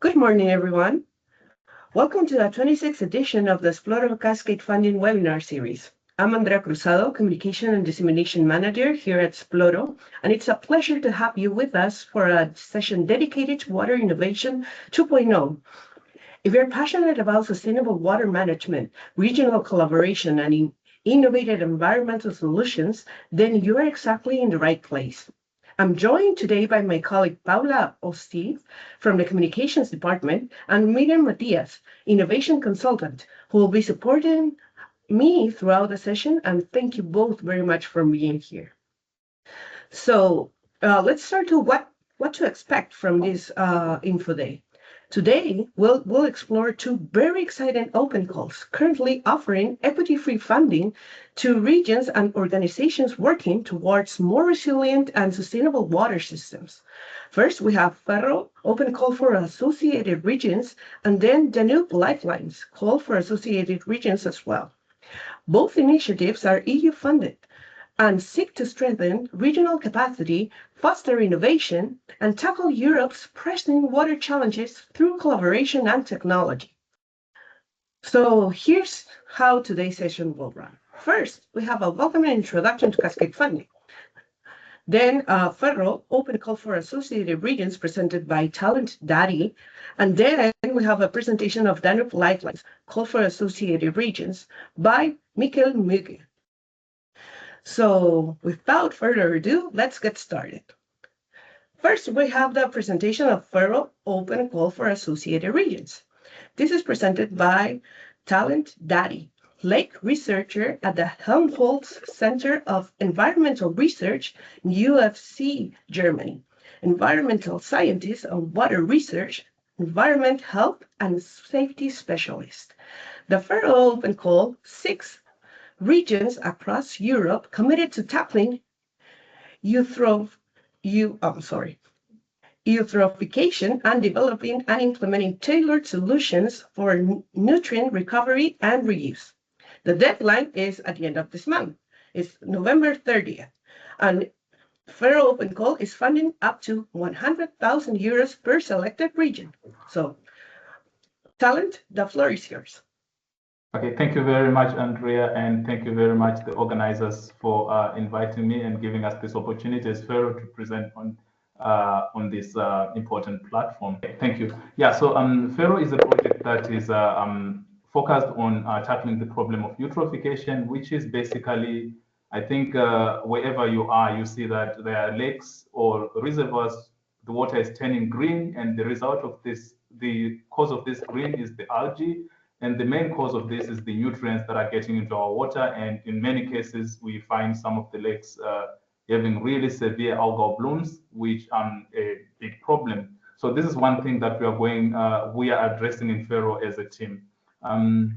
Good morning, everyone. Welcome to the 26th edition of the Sploro Cascade Funding webinar series. I'm Andrea Cruzado, Communication and Dissemination Manager here at Sploro, and it's a pleasure to have you with us for a session dedicated to Water Innovation 2.0. If you're passionate about sustainable water management, regional collaboration, and innovative environmental solutions, then you are exactly in the right place. I'm joined today by my colleague Paula Osti from the Communications Department and Miriam Matias, Innovation Consultant, who will be supporting me throughout the session. And thank you both very much for being here. So let's start to what to expect from this info day. Today, we'll explore two very exciting open calls currently offering equity-free funding to regions and organizations working towards more resilient and sustainable water systems. First, we have FERRO, open call for associated regions, and then DANUBElifelines, call for associated regions as well. Both initiatives are EU-funded and seek to strengthen regional capacity, foster innovation, and tackle Europe's pressing water challenges through collaboration and technology. So here's how today's session will run. First, we have a welcoming introduction to Cascade funding. Then FERRO, open call for associated regions presented by Talent Daddy. And then we have a presentation of DANUBElifelines, call for associated regions by Mikel Muge. So without further ado, let's get started. First, we have the presentation of FERRO Open Call for Associated Regions. This is presented by Talent Daddy, Lake researcher at the Helmholtz Center of Environmental Research, UFC, Germany, environmental scientist and water research, environment health and safety specialist. The FERRO Open Call seeks regions across Europe committed to tackling eutrophication and developing and implementing tailored solutions for nutrient recovery and reuse. The deadline is at the end of this month. It's November 30th. And FERRO Open Call is funding up to 100,000 euros per selected region. So, Talent, the floor is yours. Okay, thank you very much, Andrea, and thank you very much, the organizers, for inviting me and giving us this opportunity as FERRO to present on this important platform. Thank you. Yeah, so FERRO is a project that is focused on tackling the problem of eutrophication, which is basically, I think, wherever you are, you see that there are lakes or reservoirs, the water is turning green, and the result of this, the cause of this green is the algae. And the main cause of this is the nutrients that are getting into our water. And in many cases, we find some of the lakes having really severe algal blooms, which are a big problem. So this is one thing that we are addressing in FERRO as a team. To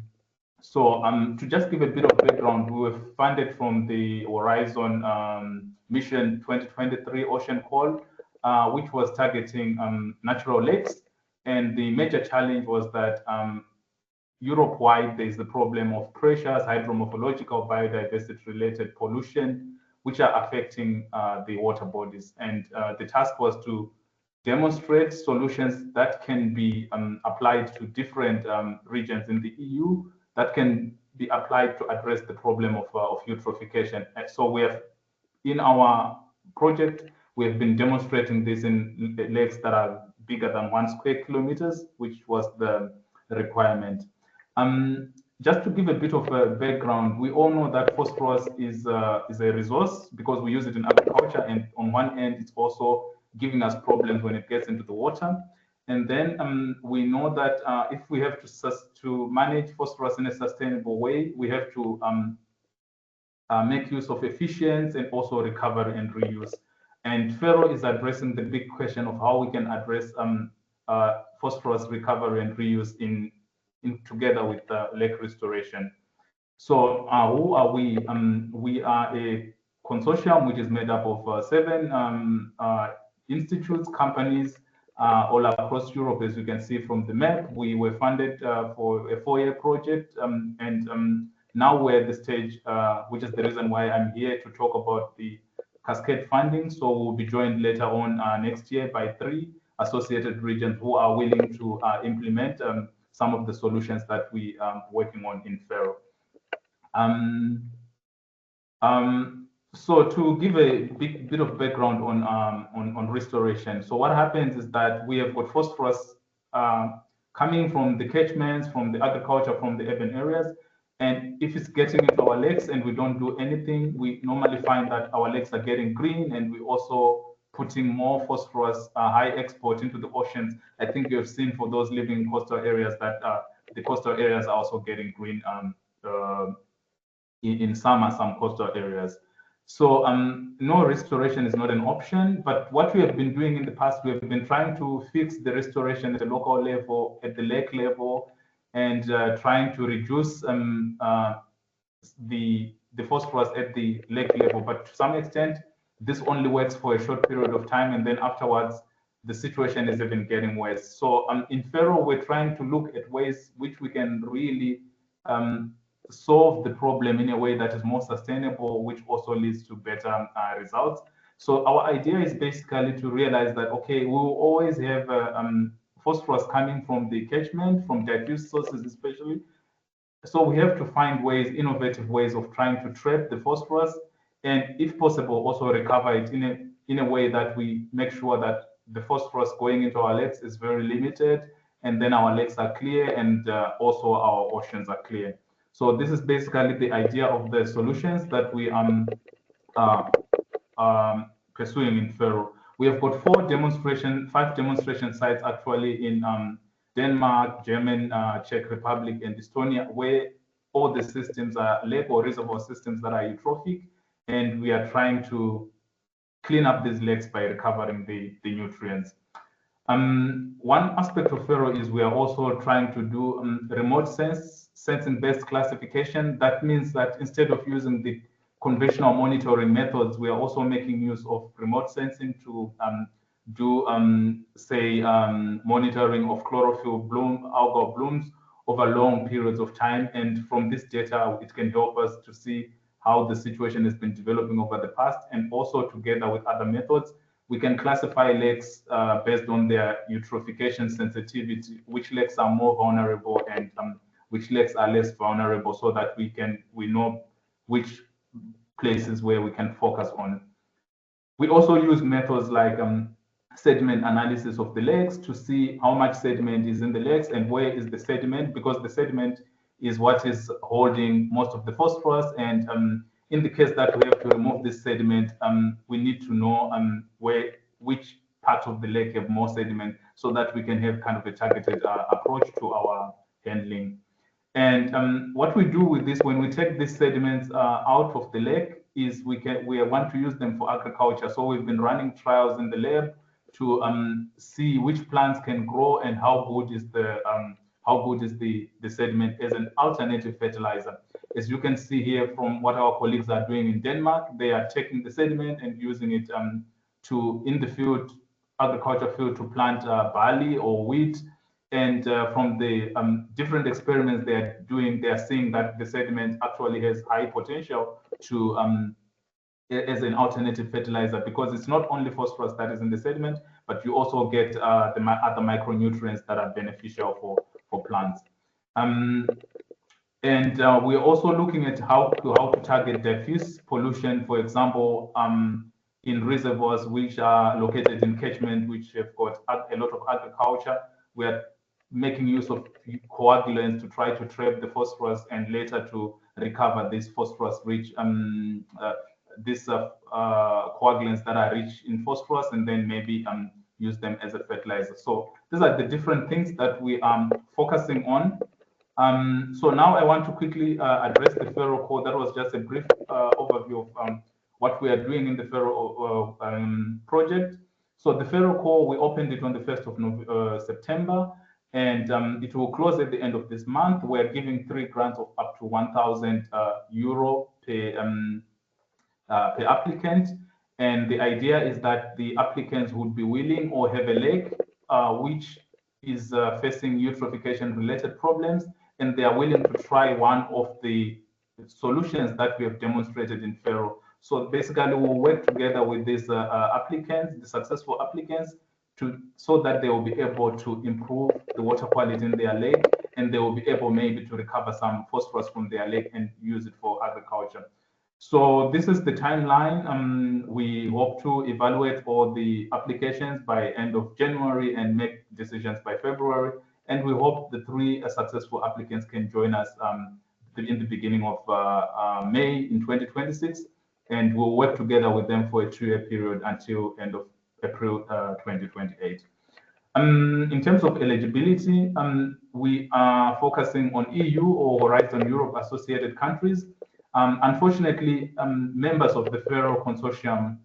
just give a bit of background, we were funded from the Horizon Mission 2023 Ocean Call, which was targeting natural lakes. And the major challenge was that Europe-wide, there is the problem of pressures, hydromorphological, biodiversity-related pollution, which are affecting the water bodies. And the task was to demonstrate solutions that can be applied to different regions in the EU that can be applied to address the problem of eutrophication. And so we have, in our project, we have been demonstrating this in lakes that are bigger than 1 square kilometers, which was the requirement. Just to give a bit of a background, we all know that phosphorus is a resource because we use it in agriculture, and on one end, it's also giving us problems when it gets into the water. And then we know that if we have to manage phosphorus in a sustainable way, we have to make use of efficiency and also recovery and reuse. And FERRO is addressing the big question of how we can address phosphorus recovery and reuse in together with lake restoration. So who are we? We are a consortium which is made up of 7 institutes, companies all across Europe. As you can see from the map, we were funded for a 4-year project, and now we're at the stage, which is the reason why I'm here to talk about the Cascade funding. So we'll be joined later on next year by 3 associated regions who are willing to implement some of the solutions that we are working on in FERRO. So to give a bit of background on restoration, so what happens is that we have got phosphorus coming from the catchments, from the agriculture, from the urban areas, and if it's getting into our lakes and we don't do anything, we normally find that our lakes are getting green, and we also putting more phosphorus high export into the oceans. I think you have seen for those living in coastal areas that the coastal areas are also getting green in some coastal areas. So no, restoration is not an option, but what we have been doing in the past, we have been trying to fix the restoration at the local level, at the lake level, and trying to reduce the phosphorus at the lake level. But to some extent, this only works for a short period of time, and then afterwards, the situation is even getting worse. So in FERRO, we're trying to look at ways which we can really solve the problem in a way that is more sustainable, which also leads to better results. So our idea is basically to realize that, okay, we will always have phosphorus coming from the catchment, from diffuse sources especially. So we have to find ways, innovative ways of trying to trap the phosphorus, and if possible, also recover it in a way that we make sure that the phosphorus going into our lakes is very limited, and then our lakes are clear, and also our oceans are clear. So this is basically the idea of the solutions that we pursuing in FERRO. We have got 5 demonstration sites actually in Denmark, Germany, Czech Republic, and Estonia, where all the systems are lake or reservoir systems that are eutrophic, and we are trying to clean up these lakes by recovering the nutrients. One aspect of FERRO is we are also trying to do remote sensing-based classification. That means that instead of using the conventional monitoring methods, we are also making use of remote sensing to do, say, monitoring of chlorophyll algal blooms over long periods of time. And from this data, it can help us to see how the situation has been developing over the past, and also together with other methods, we can classify lakes based on their eutrophication sensitivity, which lakes are more vulnerable and which lakes are less vulnerable, so that we know which places where we can focus on. We also use methods like sediment analysis of the lakes to see how much sediment is in the lakes and where is the sediment, because the sediment is what is holding most of the phosphorus. And in the case that we have to remove this sediment, we need to know which part of the lake have more sediment, so that we can have kind of a targeted approach to our handling. And what we do with this, when we take these sediments out of the lake, is we want to use them for agriculture. So we've been running trials in the lab to see which plants can grow and how good is the sediment as an alternative fertilizer. As you can see here from what our colleagues are doing in Denmark, they are taking the sediment and using it in the field, agriculture field, to plant barley or wheat. And from the different experiments they are doing, they are seeing that the sediment actually has high potential to as an alternative fertilizer, because it's not only phosphorus that is in the sediment, but you also get the other micronutrients that are beneficial for plants. And we're also looking at how to target diffuse pollution, for example, in reservoirs which are located in catchment, which have got a lot of agriculture. We are making use of coagulants to try to trap the phosphorus and later to recover this phosphorus-rich these coagulants that are rich in phosphorus, and then maybe use them as a fertilizer. So these are the different things that we are focusing on. So now I want to quickly address the FERRO core. That was just a brief overview of what we are doing in the FERRO project. So the FERRO core, we opened it on the 1st of September, and it will close at the end of this month. We're giving 3 grants of up to 1,000 euro per applicant. And the idea is that the applicants would be willing or have a lake which is facing eutrophication related problems, and they are willing to try one of the solutions that we have demonstrated in FERRO. So basically we'll work together with these applicants, the successful applicants, so that they will be able to improve the water quality in their lake, and they will be able maybe to recover some phosphorus from their lake and use it for agriculture. So this is the timeline. We hope to evaluate all the applications by end of January and make decisions by February. And we hope the 3 successful applicants can join us in the beginning of May in 2026. And we'll work together with them for a 2-year period until end of April 2028. In terms of eligibility, we are focusing on EU or Horizon Europe associated countries. Unfortunately, members of the FERRO consortium,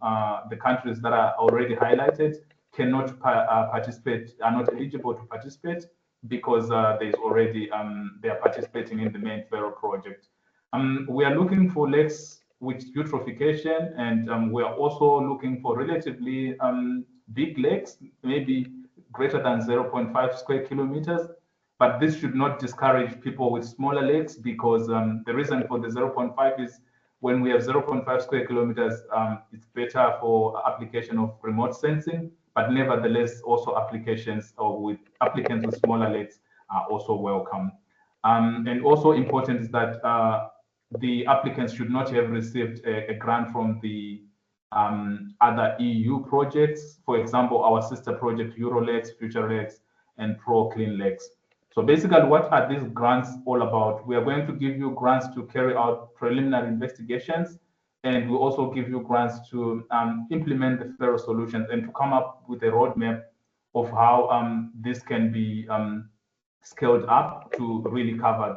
the countries that are already highlighted, cannot participate, are not eligible to participate because there's already, they are participating in the main FERRO project. We are looking for lakes with eutrophication, and we are also looking for relatively big lakes, maybe greater than 0.5 square kilometers. But this should not discourage people with smaller lakes, because the reason for the 0.5 is when we have 0.5 square kilometers, it's better for application of remote sensing, but nevertheless, also applications or with applicants with smaller lakes are also welcome. And also important is that the applicants should not have received a grant from the other EU projects. For example, our sister project, EuroLakes, Future Lakes, and Pro Clean Lakes. So basically, what are these grants all about? We are going to give you grants to carry out preliminary investigations, and we also give you grants to implement the FERRO solutions and to come up with a roadmap of how this can be scaled up to really cover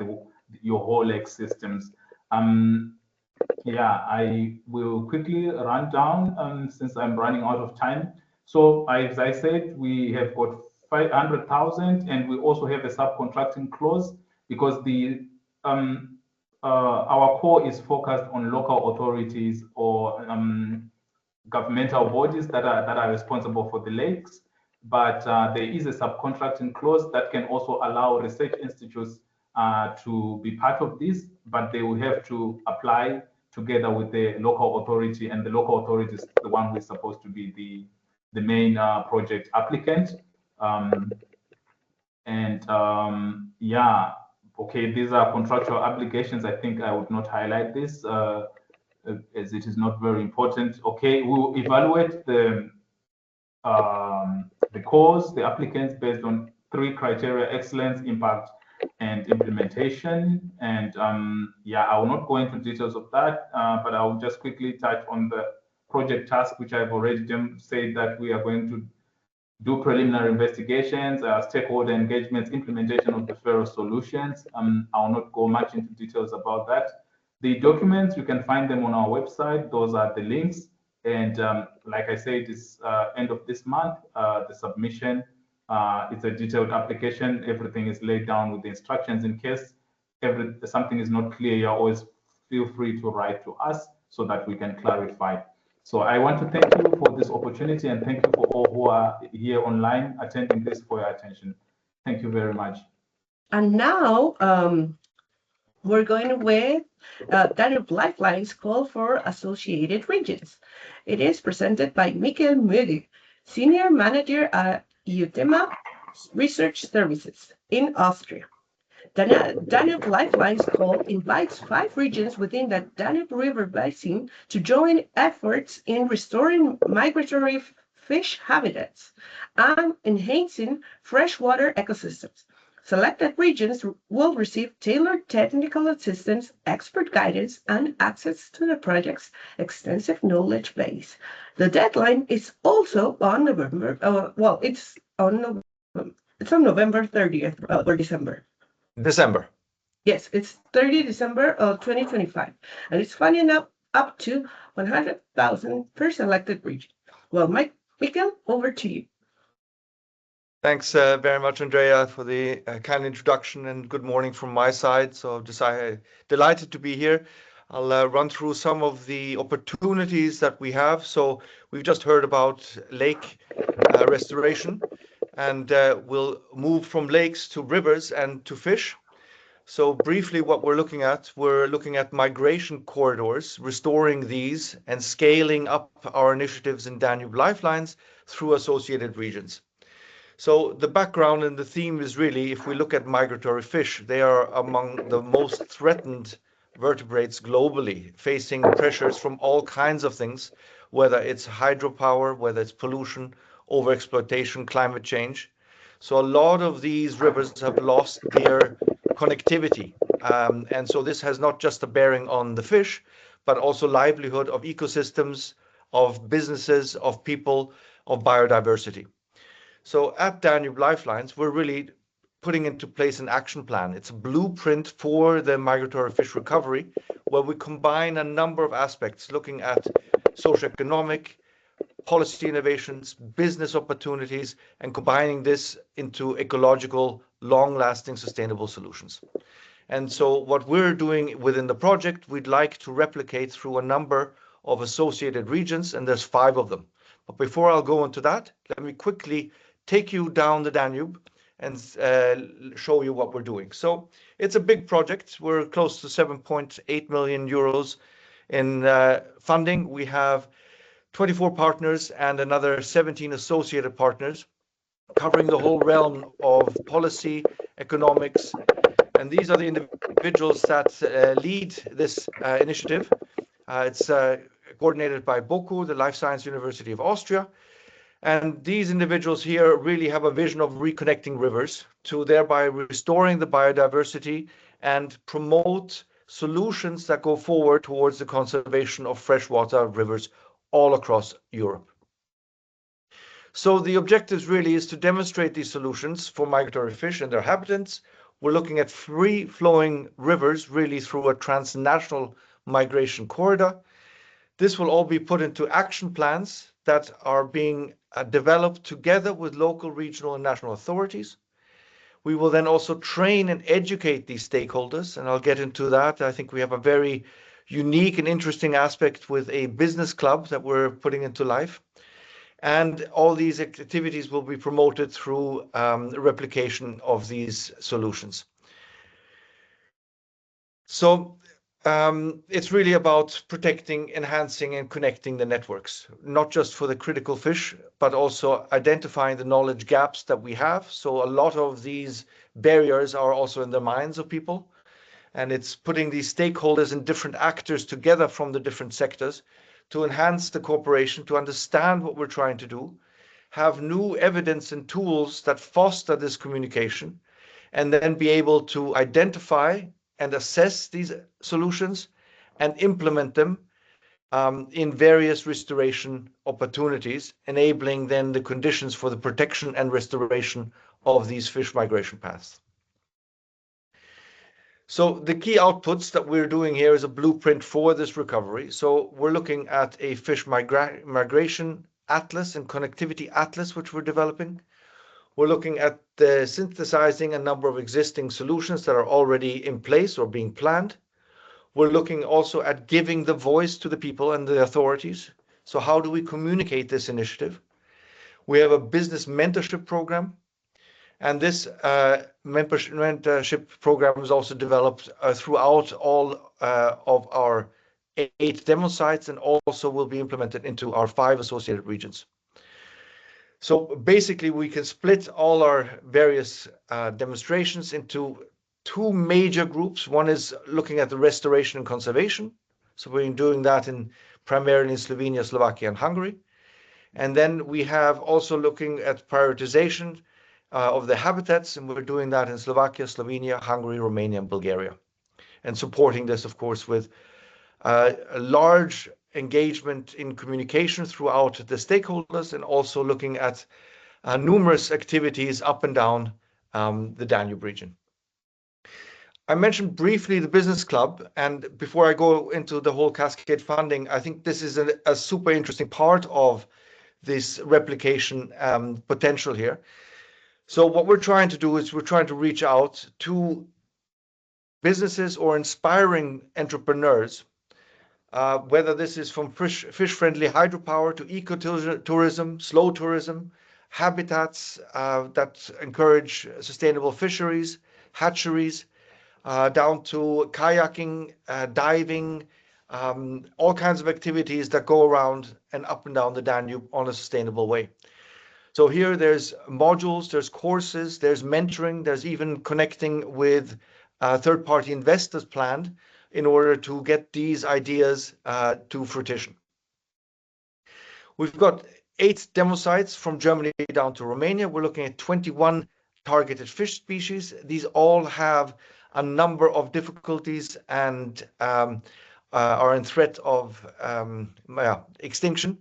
your whole lake systems. Yeah, I will quickly run down since I'm running out of time. So as I said, we have got 500,000, and we also have a subcontracting clause because the our core is focused on local authorities or governmental bodies that are responsible for the lakes. But there is a subcontracting clause that can also allow research institutes to be part of this, but they will have to apply together with the local authority, and the local authority is the one who is supposed to be the main project applicant. Yeah, okay, these are contractual obligations. I think I would not highlight this as it is not very important. Okay, we'll evaluate the cause, the applicants, based on 3 criteria: excellence, impact, and implementation. And yeah, I will not go into details of that, but I will just quickly touch on the project task, which I've already said that we are going to do preliminary investigations, stakeholder engagements, implementation of the FERRO solutions. I will not go much into details about that. The documents, you can find them on our website. Those are the links. And like I said, it's end of this month, the submission. It's a detailed application. Everything is laid down with the instructions. In case something is not clear, you always feel free to write to us so that we can clarify. So I want to thank you for this opportunity, and thank you for all who are here online attending this, for your attention. Thank you very much. And now we're going with DANUBElifelines call for associated regions. It is presented by Michael Möge, Senior Manager at EUTEMA Research Services in Austria. DANUBElifelines call invites 5 regions within the Danube River Basin to join efforts in restoring migratory fish habitats and enhancing freshwater ecosystems. Selected regions will receive tailored technical assistance, expert guidance, and access to the project's extensive knowledge base. The deadline is also on November. It's on November 30th or December. December. Yes, it's 30 December of 2025, and it's funding up to 100,000 per selected region. Well, Michael, over to you. Thanks very much, Andrea, for the kind introduction, and good morning from my side. So delighted to be here. I'll run through some of the opportunities that we have. So we've just heard about lake restoration, and we'll move from lakes to rivers and to fish. So briefly, what we're looking at migration corridors, restoring these and scaling up our initiatives in DANUBElifelines through associated regions. So the background and the theme is really, if we look at migratory fish, they are among the most threatened vertebrates globally, facing pressures from all kinds of things, whether it's hydropower, whether it's pollution, overexploitation, climate change. So a lot of these rivers have lost their connectivity. And so this has not just a bearing on the fish, but also livelihood of ecosystems, of businesses, of people, of biodiversity. So at DANUBElifelines, we're really putting into place an action plan. It's a blueprint for the migratory fish recovery, where we combine a number of aspects, looking at socioeconomic, policy innovations, business opportunities, and combining this into ecological, long-lasting, sustainable solutions. And so what we're doing within the project, we'd like to replicate through a number of associated regions, and there's 5 of them. But before I'll go into that, let me quickly take you down the Danube and show you what we're doing. So it's a big project. We're close to 7.8 million euros in funding. We have 24 partners and another 17 associated partners covering the whole realm of policy, economics, and these are the individuals that lead this initiative. It's coordinated by BOKU, the Life Science University of Austria. And these individuals here really have a vision of reconnecting rivers to thereby restoring the biodiversity and promote solutions that go forward towards the conservation of freshwater rivers all across Europe. So the objectives really is to demonstrate these solutions for migratory fish and their habitats. We're looking at free-flowing rivers really through a transnational migration corridor. This will all be put into action plans that are being developed together with local, regional, and national authorities. We will then also train and educate these stakeholders, and I'll get into that. I think we have a very unique and interesting aspect with a business club that we're putting into life. And all these activities will be promoted through replication of these solutions. So it's really about protecting, enhancing, and connecting the networks, not just for the critical fish, but also identifying the knowledge gaps that we have. So a lot of these barriers are also in the minds of people. And it's putting these stakeholders and different actors together from the different sectors to enhance the cooperation, to understand what we're trying to do, have new evidence and tools that foster this communication, and then be able to identify and assess these solutions and implement them in various restoration opportunities, enabling then the conditions for the protection and restoration of these fish migration paths. So the key outputs that we're doing here is a blueprint for this recovery. So we're looking at a fish migration atlas and connectivity atlas, which we're developing. We're looking at the synthesizing a number of existing solutions that are already in place or being planned. We're looking also at giving the voice to the people and the authorities. So how do we communicate this initiative? We have a business mentorship program. And this mentorship program is also developed throughout all of our 8 demo sites and also will be implemented into our 5 associated regions. So basically, we can split all our various demonstrations into 2 major groups. One is looking at the restoration and conservation. So we're doing that primarily in Slovenia, Slovakia, and Hungary. And then we have also looking at prioritization of the habitats, and we're doing that in Slovakia, Slovenia, Hungary, Romania, and Bulgaria. And supporting this, of course, with a large engagement in communication throughout the stakeholders and also looking at numerous activities up and down the Danube region. I mentioned briefly the business club, and before I go into the whole Cascade funding, I think this is a super interesting part of this replication potential here. So what we're trying to do is we're trying to reach out to businesses or inspiring entrepreneurs, whether this is from fish-friendly hydropower to ecotourism, slow tourism, habitats that encourage sustainable fisheries, hatcheries, down to kayaking, diving, all kinds of activities that go around and up and down the Danube on a sustainable way. So here there's modules, there's courses, there's mentoring, there's even connecting with third-party investors planned in order to get these ideas to fruition. We've got 8 demo sites from Germany down to Romania. We're looking at 21 targeted fish species. These all have a number of difficulties and are in threat of extinction.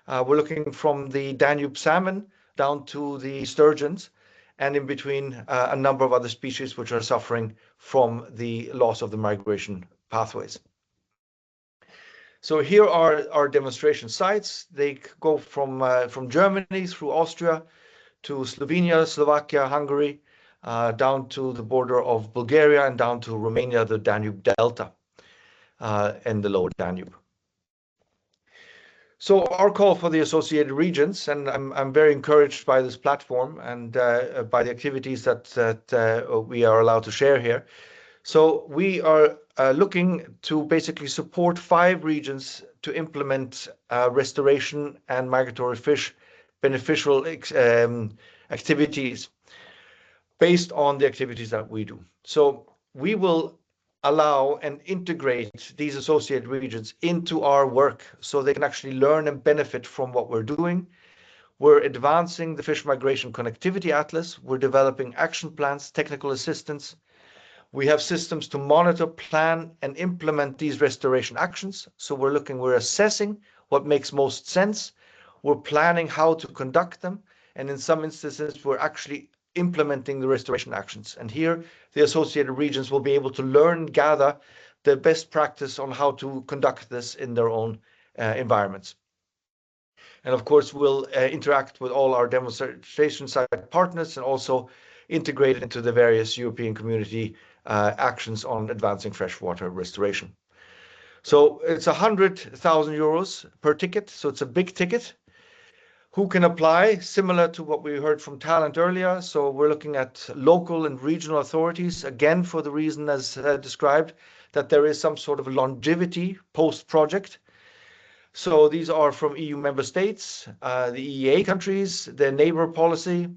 We're looking from the Danube salmon down to the sturgeons, and in between a number of other species which are suffering from the loss of the migration pathways. So here are our demonstration sites. They go from Germany through Austria to Slovenia, Slovakia, Hungary, down to the border of Bulgaria and down to Romania, the Danube Delta, and the lower Danube. So our call for the associated regions, and I'm very encouraged by this platform and by the activities that we are allowed to share here. So we are looking to basically support 5 regions to implement restoration and migratory fish beneficial activities based on the activities that we do. So we will allow and integrate these associated regions into our work so they can actually learn and benefit from what we're doing. We're advancing the Fish Migration Connectivity Atlas. We're developing action plans, technical assistance. We have systems to monitor, plan, and implement these restoration actions. So we're assessing what makes most sense. We're planning how to conduct them. And in some instances, we're actually implementing the restoration actions. And here, the associated regions will be able to learn, gather the best practice on how to conduct this in their own environments. And of course, we'll interact with all our demonstration site partners and also integrate it into the various European community actions on advancing freshwater restoration. So it's 100,000 euros per ticket, so it's a big ticket. Who can apply? Similar to what we heard from Talent earlier. So we're looking at local and regional authorities, again, for the reason as described, that there is some sort of longevity post-project. So these are from EU member states, the EEA countries, their neighbor policy.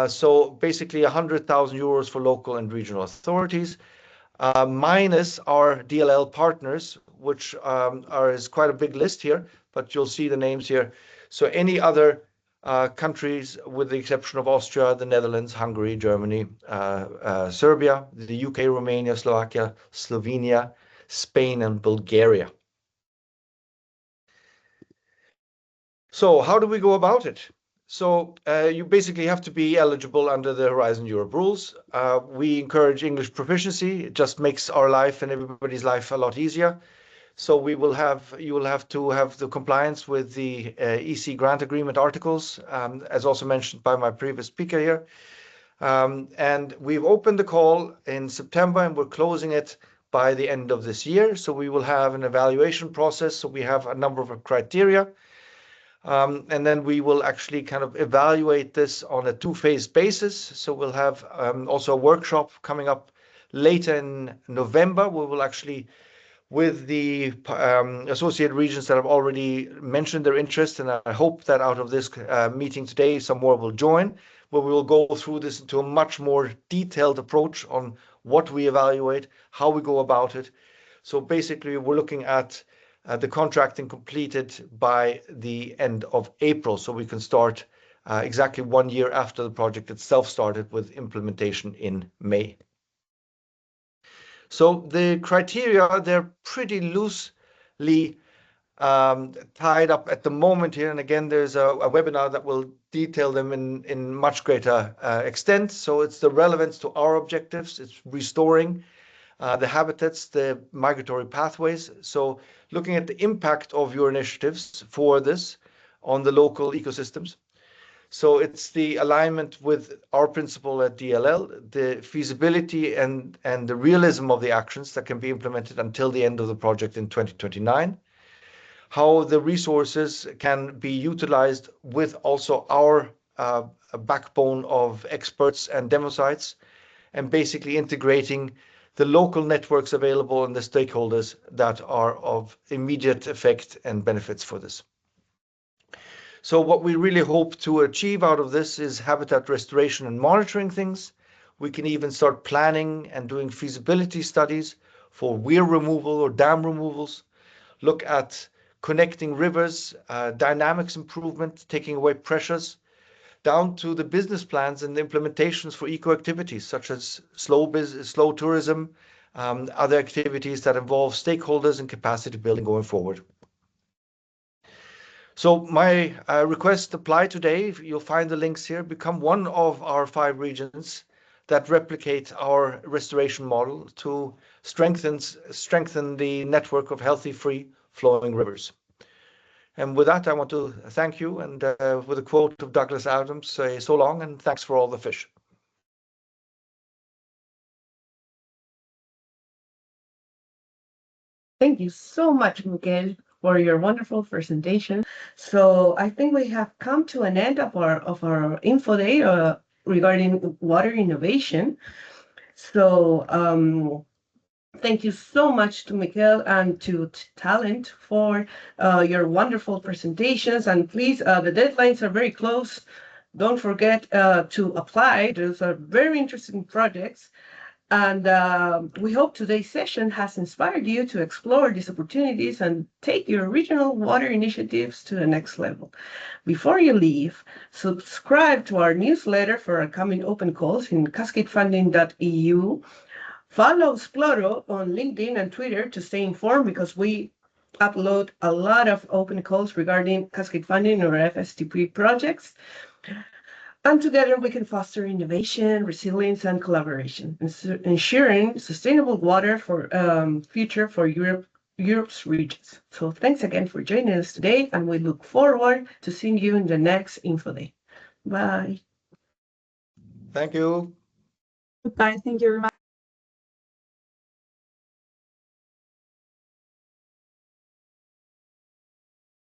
So basically 100,000 euros for local and regional authorities, minus our DLL partners, which is quite a big list here, but you'll see the names here. So any other countries, with the exception of Austria, the Netherlands, Hungary, Germany, Serbia, the UK, Romania, Slovakia, Slovenia, Spain, and Bulgaria. So how do we go about it? So you basically have to be eligible under the Horizon Europe rules. We encourage English proficiency. It just makes our life and everybody's life a lot easier. So you will have to have the compliance with the EC grant agreement articles, as also mentioned by my previous speaker here. And we've opened the call in September and we're closing it by the end of this year. So we will have an evaluation process. So we have a number of criteria. And then we will actually kind of evaluate this on a 2-phase basis. So we'll have also a workshop coming up later in November. We will actually, with the associated regions that have already mentioned their interest, and I hope that out of this meeting today, some more will join, where we will go through this into a much more detailed approach on what we evaluate, how we go about it. So basically, we're looking at the contracting completed by the end of April, so we can start exactly 1 year after the project itself started, with implementation in May. So the criteria, they're pretty loosely tied up at the moment here. And again, there's a webinar that will detail them in much greater extent. So it's the relevance to our objectives. It's restoring the habitats, the migratory pathways. So looking at the impact of your initiatives for this on the local ecosystems. So it's the alignment with our principle at DLL, the feasibility and the realism of the actions that can be implemented until the end of the project in 2029. How the resources can be utilized with also our backbone of experts and demo sites, and basically integrating the local networks available and the stakeholders that are of immediate effect and benefits for this. So what we really hope to achieve out of this is habitat restoration and monitoring things. We can even start planning and doing feasibility studies for weir removal or dam removals, look at connecting rivers, dynamics improvement, taking away pressures, down to the business plans and the implementations for eco activities such as slow tourism, other activities that involve stakeholders and capacity building going forward. So my request apply today. You'll find the links here. Become one of our 5 regions that replicate our restoration model to strengthen the network of healthy, free flowing rivers. And with that, I want to thank you, and with a quote of Douglas Adams, say so long and thanks for all the fish. Thank you so much, Miguel, for your wonderful presentation. So I think we have come to an end of our info day regarding water innovation. So thank you so much to Miguel and to Talent for your wonderful presentations. And please, the deadlines are very close. Don't forget to apply. Those are very interesting projects. And we hope today's session has inspired you to explore these opportunities and take your regional water initiatives to the next level. Before you leave, subscribe to our newsletter for upcoming open calls in cascadefunding.eu. Follow Sploro on LinkedIn and Twitter to stay informed, because we upload a lot of open calls regarding Cascade funding or FSTP projects. And together we can foster innovation, resilience, and collaboration, ensuring sustainable water for future for Europe's regions. So thanks again for joining us today, and we look forward to seeing you in the next Info Day. Bye. Thank you. Goodbye. Thank you very much.